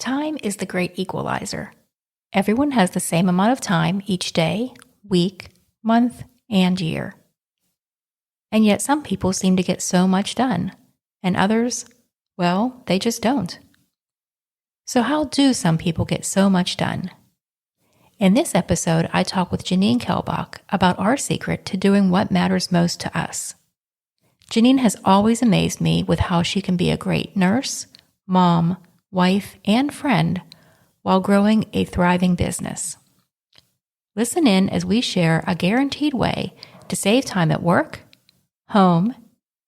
Time is the great equalizer. Everyone has the same amount of time each day, week, month, and year. And yet some people seem to get so much done, and others, well, they just don't. So how do some people get so much done? In this episode, I talk with Janine Kelbach about our secret to doing what matters most to us. Janine has always amazed me with how she can be a great nurse, mom, wife, and friend while growing a thriving business. Listen in as we share a guaranteed way to save time at work, home,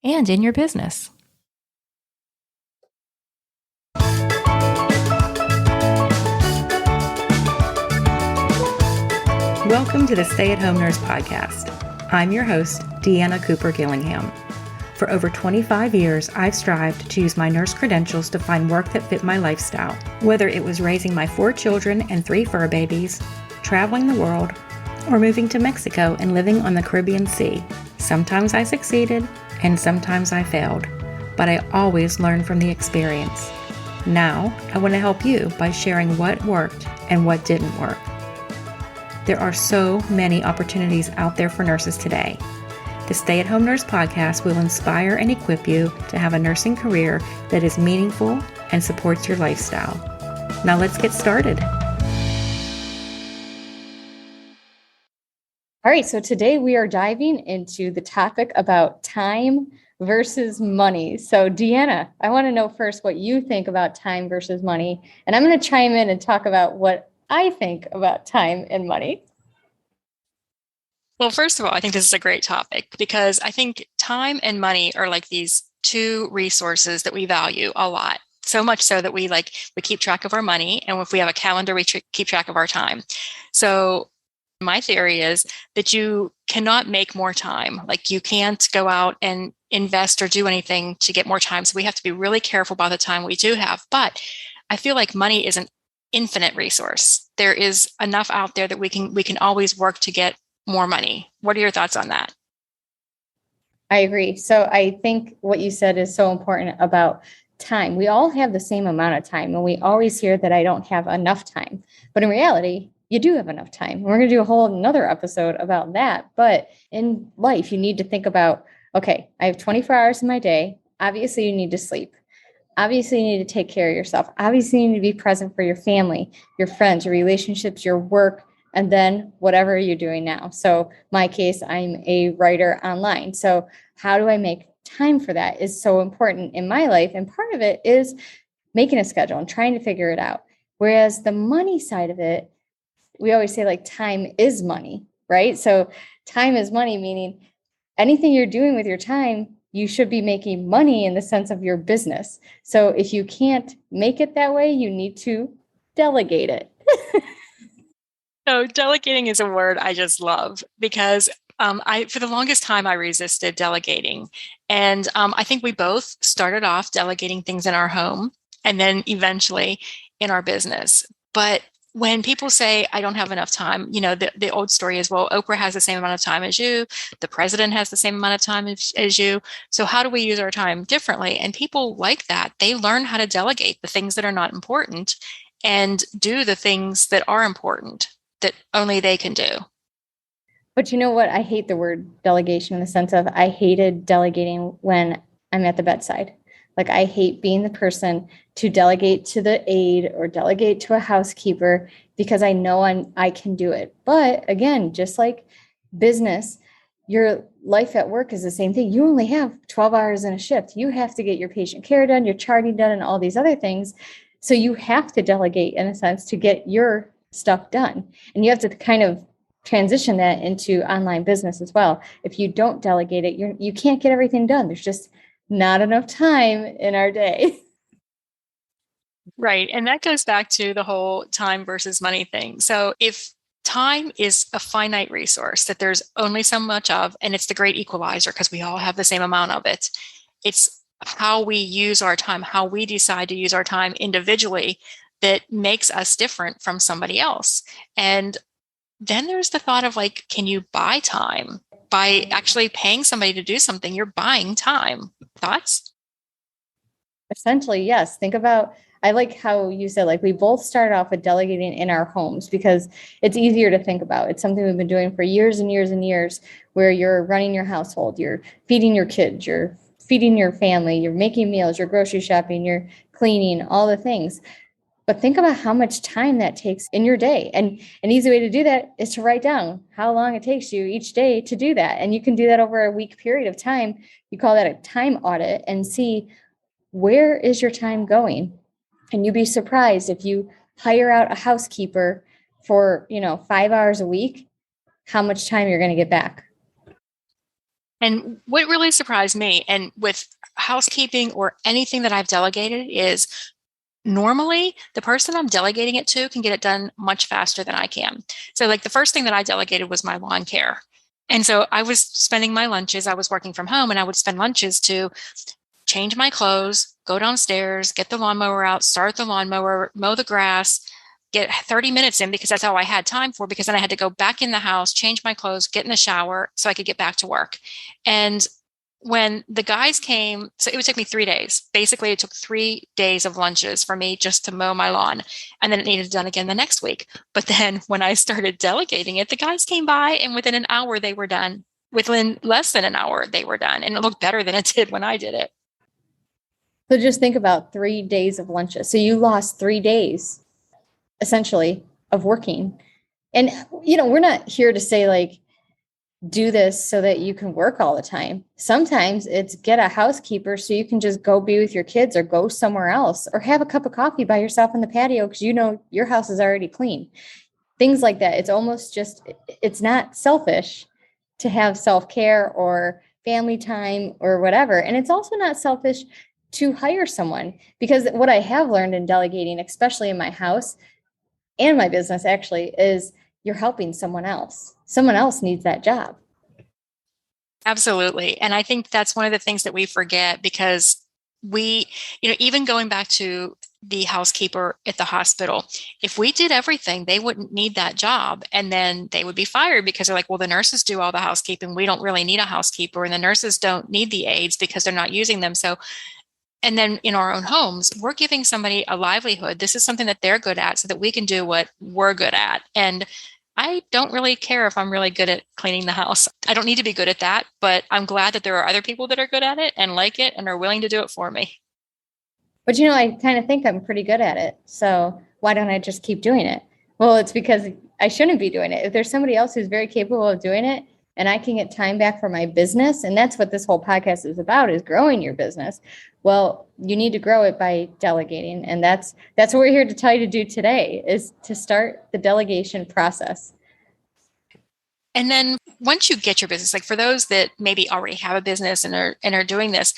and in your business. Welcome to the Stay at Home Nurse Podcast. I'm your host, Deanna Cooper Gillingham. For over 25 years, I've strived to use my nurse credentials to find work that fit my lifestyle, whether it was raising my 4 children and 3 fur babies, traveling the world, or moving to Mexico and living on the Caribbean Sea. Sometimes I succeeded, and sometimes I failed, but I always learned from the experience. Now, I want to help you by sharing what worked and what didn't work. There are so many opportunities out there for nurses today. The Stay at Home Nurse Podcast will inspire and equip you to have a nursing career that is meaningful and supports your lifestyle. Now let's get started. All right, so today we are diving into the topic about time versus money. So Deanna, I want to know first what you think about time versus money, and I'm going to chime in and talk about what I think about time and money. Well, first of all, I think this is a great topic because I think time and money are like these 2 resources that we value a lot. So much so that we keep track of our money. And if we have a calendar, we keep track of our time. So my theory is that you cannot make more time. Like you can't go out and invest or do anything to get more time. So we have to be really careful about the time we do have. But I feel like money is an infinite resource. There is enough out there that we can always work to get more money. What are your thoughts on that? I agree. So I think what you said is so important about time. We all have the same amount of time, and we always hear that I don't have enough time. But in reality, you do have enough time. We're going to do a whole another episode about that. But in life, you need to think about, okay, I have 24 hours in my day. Obviously, you need to sleep. Obviously, you need to take care of yourself. Obviously, you need to be present for your family, your friends, your relationships, your work, and then whatever you're doing now. So my case, I'm a writer online. So how do I make time for that is so important in my life. And part of it is making a schedule and trying to figure it out. Whereas the money side of it, we always say like time is money, right? So time is money, meaning anything you're doing with your time, you should be making money in the sense of your business. So if you can't make it that way, you need to delegate it. So delegating is a word I just love because for the longest time, I resisted delegating. And I think we both started off delegating things in our home and then eventually in our business. But when people say, I don't have enough time, the old story is, well, Oprah has the same amount of time as you. The president has the same amount of time as you. So how do we use our time differently? And people like that. They learn how to delegate the things that are not important and do the things that are important that only they can do. But you know what? I hate the word delegation in the sense of I hated delegating when I'm at the bedside. Like I hate being the person to delegate to the aide or delegate to a housekeeper because I know I can do it. But again, just like business, your life at work is the same thing. You only have 12 hours in a shift. You have to get your patient care done, your charting done, and all these other things. So you have to delegate in a sense to get your stuff done. And you have to kind of transition that into online business as well. If you don't delegate it, you can't get everything done. There's just not enough time in our day. Right. And that goes back to the whole time versus money thing. So if time is a finite resource that there's only so much of, and it's the great equalizer because we all have the same amount of it, it's how we use our time, how we decide to use our time individually that makes us different from somebody else. And then there's the thought of like, can you buy time? By actually paying somebody to do something, you're buying time. Thoughts? Essentially, yes. Think about I like how you said, like, we both started off with delegating in our homes because it's easier to think about. It's something we've been doing for years and years and years, where you're running your household, you're feeding your kids, you're feeding your family, you're making meals, you're grocery shopping, you're cleaning, all the things. But think about how much time that takes in your day. And an easy way to do that is to write down how long it takes you each day to do that. And you can do that over a week period of time. You call that a time audit and see, where is your time going? And you'd be surprised if you hire out a housekeeper for, 5 hours a week, how much time you're going to get back. And what really surprised me, and with housekeeping or anything that I've delegated, is normally the person I'm delegating it to can get it done much faster than I can. So like the first thing that I delegated was my lawn care. And so I was spending my lunches, I was working from home, and I would spend lunches to change my clothes, go downstairs, get the lawnmower out, start the lawnmower, mow the grass, get 30 minutes in because that's all I had time for, because then I had to go back in the house, change my clothes, get in the shower so I could get back to work. And when the guys came, so it would take me 3 days. Basically, it took 3 days of lunches for me just to mow my lawn. And then it needed done again the next week. But then when I started delegating it, the guys came by and within an hour they were done. Within less than an hour, they were done. And it looked better than it did when I did it. So just think about 3 days of lunches. So you lost 3 days essentially of working. And, we're not here to say like, do this so that you can work all the time. Sometimes it's get a housekeeper so you can just go be with your kids or go somewhere else or have a cup of coffee by yourself in the patio because your house is already clean. Things like that. It's almost just, it's not selfish to have self-care or family time or whatever. And it's also not selfish to hire someone, because what I have learned in delegating, especially in my house and my business actually, is you're helping someone else. Someone else needs that job. Absolutely. And I think that's one of the things that we forget, because we, even going back to the housekeeper at the hospital, if we did everything, they wouldn't need that job. And then they would be fired because they're like, well, the nurses do all the housekeeping. We don't really need a housekeeper. And the nurses don't need the aides because they're not using them. So, and then in our own homes, we're giving somebody a livelihood. This is something that they're good at so that we can do what we're good at. And I don't really care if I'm really good at cleaning the house. I don't need to be good at that, but I'm glad that there are other people that are good at it and like it and are willing to do it for me. But I kind of think I'm pretty good at it. So why don't I just keep doing it? Well, it's because I shouldn't be doing it. If there's somebody else who's very capable of doing it and I can get time back for my business, and that's what this whole podcast is about, is growing your business. Well, you need to grow it by delegating. And that's what we're here to tell you to do today, is to start the delegation process. And then once you get your business, like for those that maybe already have a business and are doing this,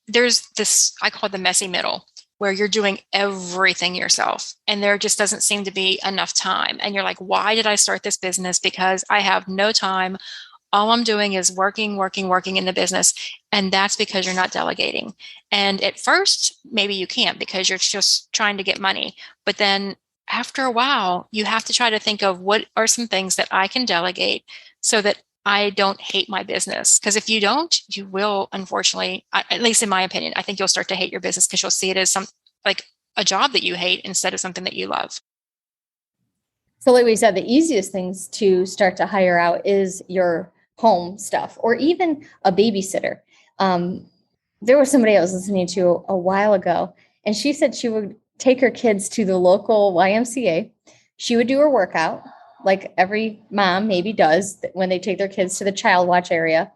there's this, I call it the messy middle, where you're doing everything yourself and there just doesn't seem to be enough time. And you're like, why did I start this business? Because I have no time. All I'm doing is working in the business. And that's because you're not delegating. And at first, maybe you can't because you're just trying to get money. But then after a while, you have to try to think of what are some things that I can delegate so that I don't hate my business. Because if you don't, you will, unfortunately, at least in my opinion, I think you'll start to hate your business because you'll see it as like a job that you hate instead of something that you love. So like we said, the easiest things to start to hire out is your home stuff, or even a babysitter. There was somebody I was listening to a while ago, and she said she would take her kids to the local YMCA. She would do her workout, like every mom maybe does when they take their kids to the child watch area.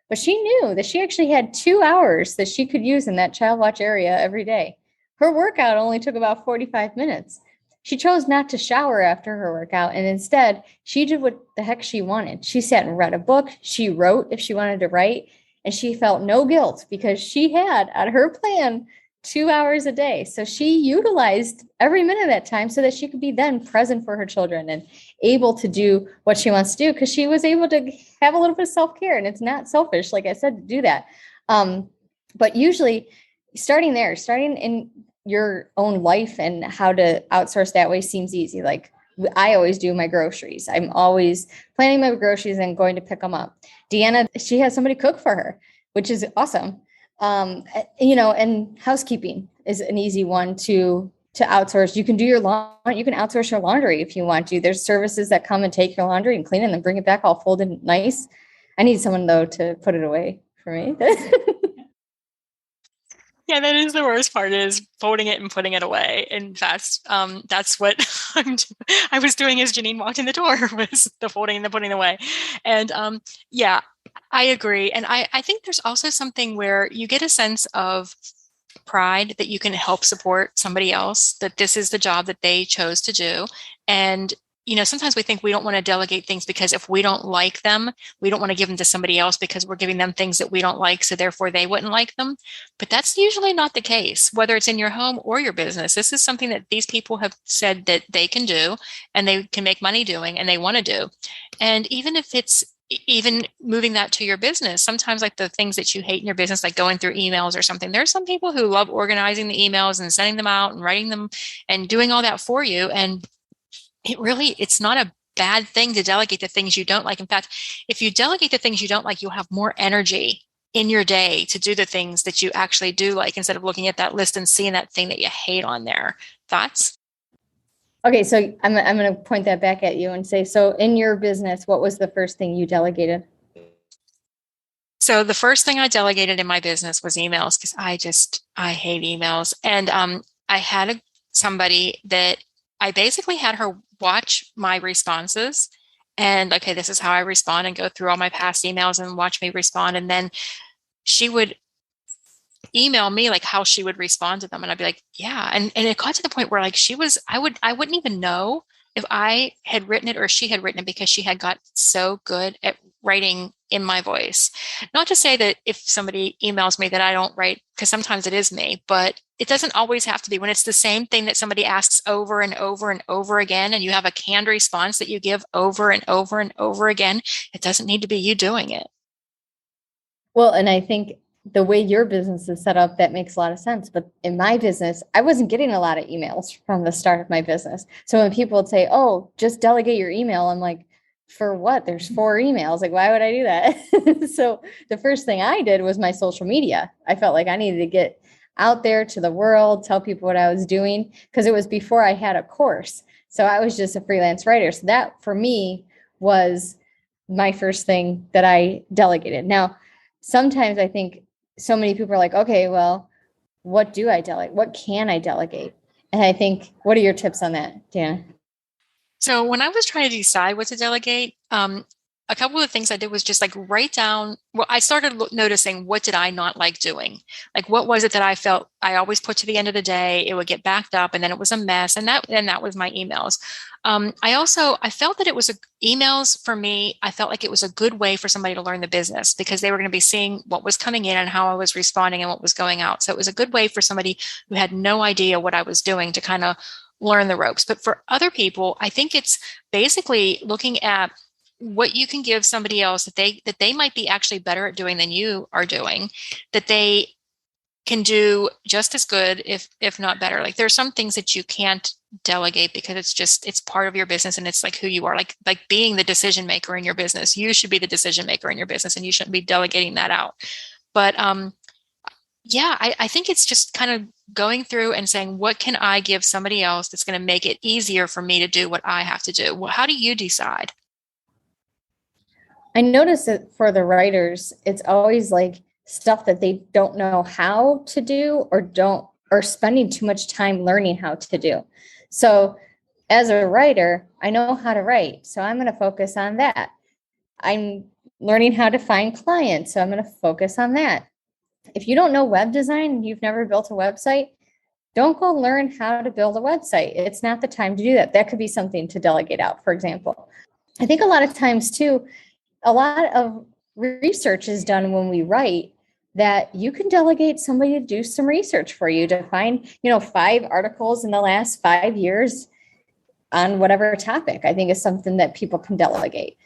But she knew that she actually had 2 hours that she could use in that child watch area every day. Her workout only took about 45 minutes. She chose not to shower after her workout, and instead she did what the heck she wanted. She sat and read a book. She wrote if she wanted to write, and she felt no guilt because she had on her plan 2 hours a day. So she utilized every minute of that time so that she could be then present for her children and able to do what she wants to do, because she was able to have a little bit of self-care. And it's not selfish, like I said, to do that. But usually starting in your own life and how to outsource that way seems easy. Like I always do my groceries. I'm always planning my groceries and going to pick them up. Deanna, she has somebody cook for her, which is awesome. And housekeeping is an easy one to to outsource. You can do you can outsource your laundry if you want to. There's services that come and take your laundry and clean it and then bring it back all folded nice. I need someone though to put it away for me. Yeah, that is the worst part, is folding it and putting it away. And that's what I was doing as Janine walked in the door, was the folding and the putting away. And yeah, I agree. And I think there's also something where you get a sense of pride that you can help support somebody else, that this is the job that they chose to do. And sometimes we think we don't want to delegate things because if we don't like them, we don't want to give them to somebody else because we're giving them things that we don't like, so therefore they wouldn't like them. But that's usually not the case, whether it's in your home or your business. This is something that these people have said that they can do and they can make money doing and they want to do. And even if it's even moving that to your business, sometimes like the things that you hate in your business, like going through emails or something, there's some people who love organizing the emails and sending them out and writing them and doing all that for you. And it's not a bad thing to delegate the things you don't like. In fact, if you delegate the things you don't like, you'll have more energy in your day to do the things that you actually do like, instead of looking at that list and seeing that thing that you hate on there. Thoughts? Okay, so I'm going to point that back at you and say, so in your business, what was the first thing you delegated? So the first thing I delegated in my business was emails, because I hate emails. And I had somebody that I basically had her watch my responses and, okay, this is how I respond, and go through all my past emails and watch me respond. And then she would email me like how she would respond to them. And I'd be like, yeah. And it got to the point where like I wouldn't even know if I had written it or she had written it, because she had got so good at writing in my voice. Not to say that if somebody emails me that I don't write, because sometimes it is me, but it doesn't always have to be. When it's the same thing that somebody asks over and over and over again, and you have a canned response that you give over and over and over again, it doesn't need to be you doing it. Well, and I think the way your business is set up, that makes a lot of sense. But in my business, I wasn't getting a lot of emails from the start of my business. So when people would say, oh, just delegate your email, I'm like, for what? There's 4 emails. Like, why would I do that? So the first thing I did was my social media. I felt like I needed to get out there to the world, tell people what I was doing, because it was before I had a course. So I was just a freelance writer. So that for me was my first thing that I delegated. Now, sometimes I think so many people are like, okay, well, what do I delegate? What can I delegate? And I think, what are your tips on that, Dana? So when I was trying to decide what to delegate, a couple of things I did was just like write down. Well, I started noticing, what did I not like doing? Like, what was it that I felt I always put to the end of the day? It would get backed up, and then it was a mess. And that was my emails. I felt that it was emails for me. I felt like it was a good way for somebody to learn the business, because they were going to be seeing what was coming in and how I was responding and what was going out. So it was a good way for somebody who had no idea what I was doing to kind of learn the ropes. But for other people, I think it's basically looking at what you can give somebody else that they might be actually better at doing than you are doing, that they can do just as good, if not better. Like, there's some things that you can't delegate because it's part of your business, and it's like who you are, like being the decision maker in your business. You should be the decision maker in your business, and you shouldn't be delegating that out. But yeah, I think it's just kind of going through and saying, what can I give somebody else that's going to make it easier for me to do what I have to do? Well, how do you decide? I notice that for the writers, it's always like stuff that they don't know how to do, or spending too much time learning how to do. So as a writer, I know how to write, so I'm going to focus on that. I'm learning how to find clients, so I'm going to focus on that. If you don't know web design and you've never built a website, don't go learn how to build a website. It's not the time to do that. That could be something to delegate out, for example. I think a lot of times too, a lot of research is done when we write, that you can delegate somebody to do some research for you, to find, 5 articles in the last 5 years on whatever topic. I think is something that people can delegate.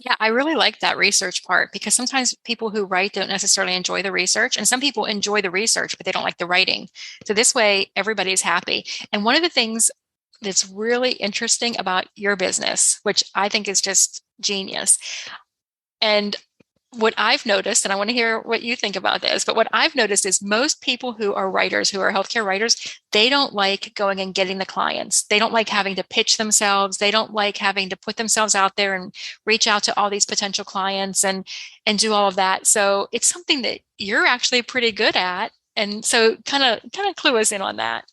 Yeah, I really like that research part, because sometimes people who write don't necessarily enjoy the research, and some people enjoy the research, but they don't like the writing. So this way, everybody's happy. And one of the things that's really interesting about your business, which I think is just genius, and what I've noticed, and I want to hear what you think about this, but what I've noticed is most people who are writers, who are healthcare writers, they don't like going and getting the clients. They don't like having to pitch themselves. They don't like having to put themselves out there and reach out to all these potential clients and do all of that. So it's something that you're actually pretty good at. And so kind of clue us in on that.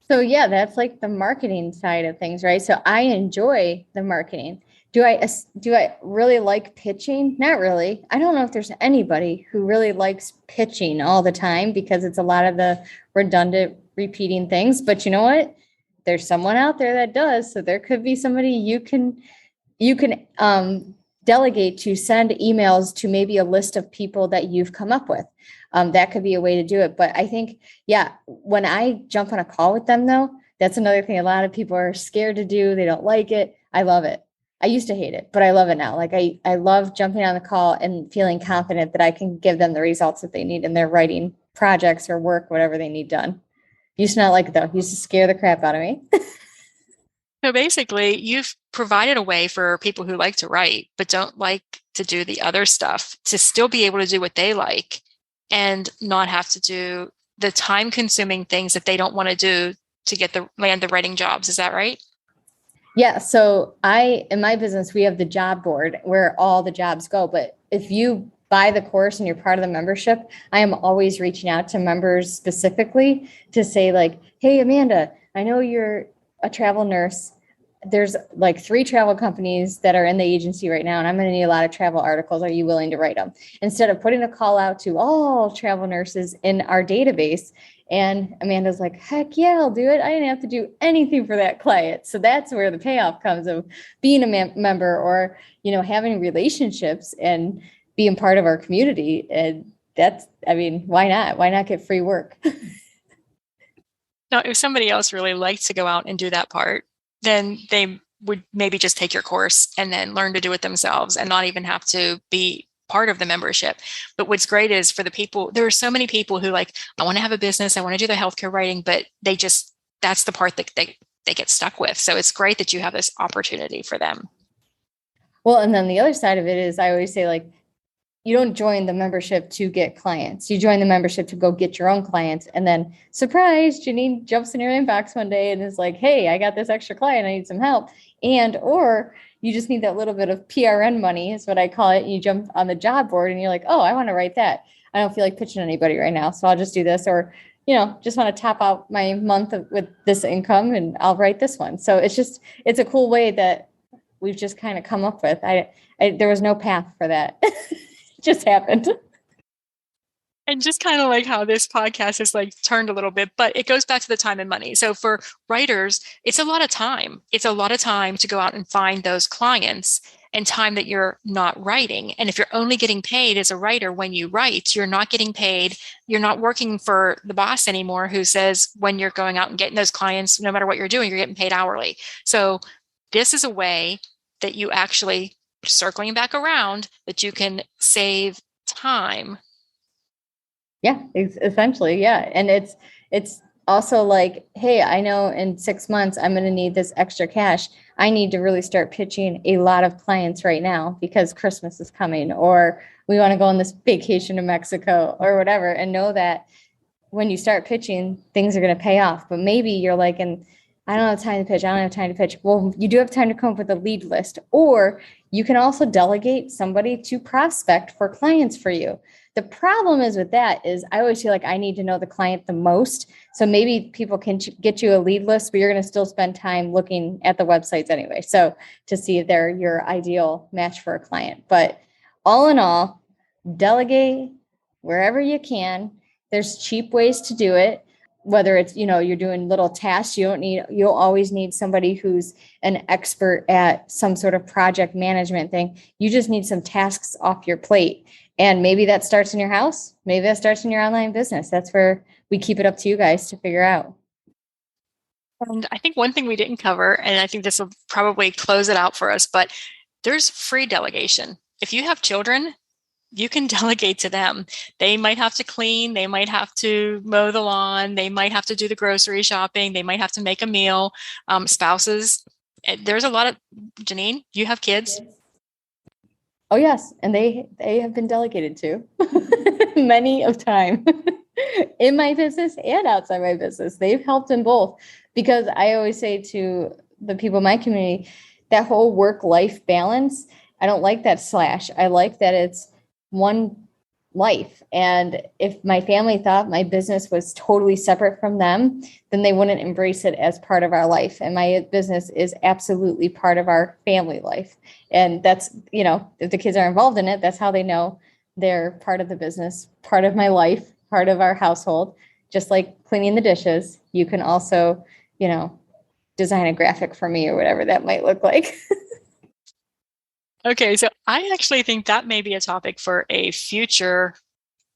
So yeah, that's like the marketing side of things, right? So I enjoy the marketing. Do I really like pitching? Not really. I don't know if there's anybody who really likes pitching all the time because it's a lot of the redundant repeating things, but you know what? There's someone out there that does. So there could be somebody you can delegate to send emails to maybe a list of people that you've come up with. That could be a way to do it. But I think, yeah, when I jump on a call with them, though, that's another thing a lot of people are scared to do. They don't like it. I love it. I used to hate it, but I love it now. Like I love jumping on the call and feeling confident that I can give them the results that they need in their writing projects or work, whatever they need done. Used to not like it though. Used to scare the crap out of me. So basically, you've provided a way for people who like to write, but don't like to do the other stuff to still be able to do what they like and not have to do the time consuming things that they don't want to do to get land the writing jobs. Is that right? Yeah. So in my business, we have the job board where all the jobs go. But if you buy the course and you're part of the membership, I am always reaching out to members specifically to say like, hey, Amanda, I know you're a travel nurse. There's like 3 travel companies that are in the agency right now, and I'm going to need a lot of travel articles. Are you willing to write them? Instead of putting a call out to all travel nurses in our database. And Amanda's like, heck yeah, I'll do it. I didn't have to do anything for that client. So that's where the payoff comes of being a member or, having relationships and being part of our community. And why not? Why not get free work? Now, if somebody else really liked to go out and do that part, then they would maybe just take your course and then learn to do it themselves and not even have to be part of the membership. But what's great is for the people, there are so many people who like, I want to have a business, I want to do the healthcare writing, but that's the part that they get stuck with. So it's great that you have this opportunity for them. Well, and then the other side of it is I always say like, you don't join the membership to get clients. You join the membership to go get your own clients. And then surprise, Janine jumps in your inbox one day and is like, hey, I got this extra client. I need some help. Or you just need that little bit of PRN money is what I call it. And you jump on the job board and you're like, oh, I want to write that. I don't feel like pitching anybody right now. So I'll just do this. Or, just want to top out my month with this income and I'll write this one. So it's a cool way that we've just kind of come up with. There was no path for that. Just happened. And just kind of like how this podcast is like turned a little bit, but it goes back to the time and money. So for writers, it's a lot of time. It's a lot of time to go out and find those clients and time that you're not writing. And if you're only getting paid as a writer when you write, you're not getting paid. You're not working for the boss anymore who says when you're going out and getting those clients, no matter what you're doing, you're getting paid hourly. So this is a way that you actually, circling back around, that you can save time. Yeah, essentially. Yeah. And it's also like, hey, I know in 6 months, I'm going to need this extra cash. I need to really start pitching a lot of clients right now because Christmas is coming, or we want to go on this vacation to Mexico or whatever. And know that when you start pitching, things are going to pay off. But maybe you're like, and I don't have time to pitch. I don't have time to pitch. Well, you do have time to come up with a lead list, or you can also delegate somebody to prospect for clients for you. The problem is with that is I always feel like I need to know the client the most. So maybe people can get you a lead list, but you're going to still spend time looking at the websites anyway. So to see if they're your ideal match for a client. But all in all, delegate wherever you can. There's cheap ways to do it. Whether it's, you're doing little tasks, you'll always need somebody who's an expert at some sort of project management thing. You just need some tasks off your plate. And maybe that starts in your house. Maybe that starts in your online business. That's where we keep it up to you guys to figure out. And I think one thing we didn't cover, and I think this will probably close it out for us, but there's free delegation. If you have children, you can delegate to them. They might have to clean. They might have to mow the lawn. They might have to do the grocery shopping. They might have to make a meal. Spouses, there's a lot of, Janine, you have kids. Oh yes, and they have been delegated to many of time in my business and outside my business. They've helped in both, because I always say to the people in my community, that whole work-life balance, I don't like that slash. I like that it's one life. And if my family thought my business was totally separate from them, then they wouldn't embrace it as part of our life. And my business is absolutely part of our family life. And that's, if the kids are involved in it, that's how they know they're part of the business, part of my life, part of our household. Just like cleaning the dishes, you can also, design a graphic for me or whatever that might look like. Okay, so I actually think that may be a topic for a future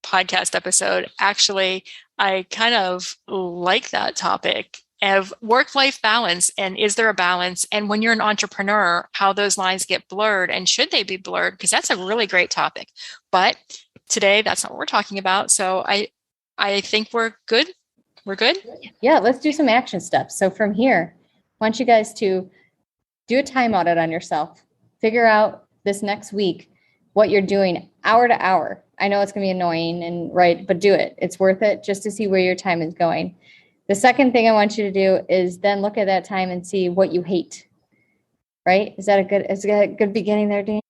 podcast episode. Actually, I kind of like that topic of work-life balance, and is there a balance? And when you're an entrepreneur, how those lines get blurred, and should they be blurred? Because that's a really great topic. But today, that's not what we're talking about. So I think we're good. We're good? Yeah, let's do some action steps. So from here, I want you guys to do a time audit on yourself. Figure out this next week what you're doing hour to hour. I know it's going to be annoying but do it. It's worth it just to see where your time is going. The second thing I want you to do is then look at that time and see what you hate. Right? Is that a good beginning there, Dan?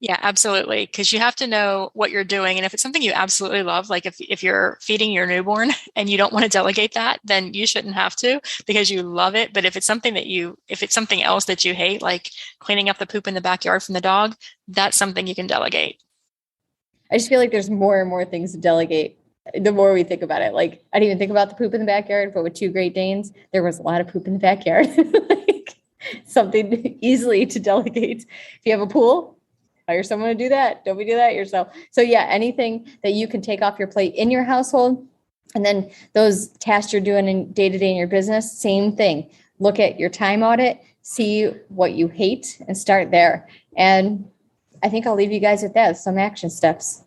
Yeah, absolutely. Because you have to know what you're doing. And if it's something you absolutely love, like if you're feeding your newborn and you don't want to delegate that, then you shouldn't have to, because you love it. But if it's something else that you hate, like cleaning up the poop in the backyard from the dog, that's something you can delegate. I just feel like there's more and more things to delegate the more we think about it. Like, I didn't even think about the poop in the backyard, but with 2 Great Danes, there was a lot of poop in the backyard. Like, something easily to delegate. If you have a pool, hire someone to do that. Don't be do that yourself. So yeah, anything that you can take off your plate in your household, and then those tasks you're doing in day-to-day in your business, same thing. Look at your time audit, see what you hate, and start there. And I think I'll leave you guys with that, some action steps.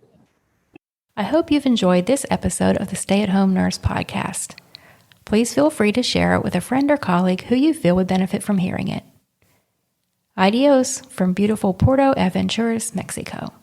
I hope you've enjoyed this episode of the Stay at Home Nurse podcast. Please feel free to share it with a friend or colleague who you feel would benefit from hearing it. Adios from beautiful Puerto Aventuras, Mexico.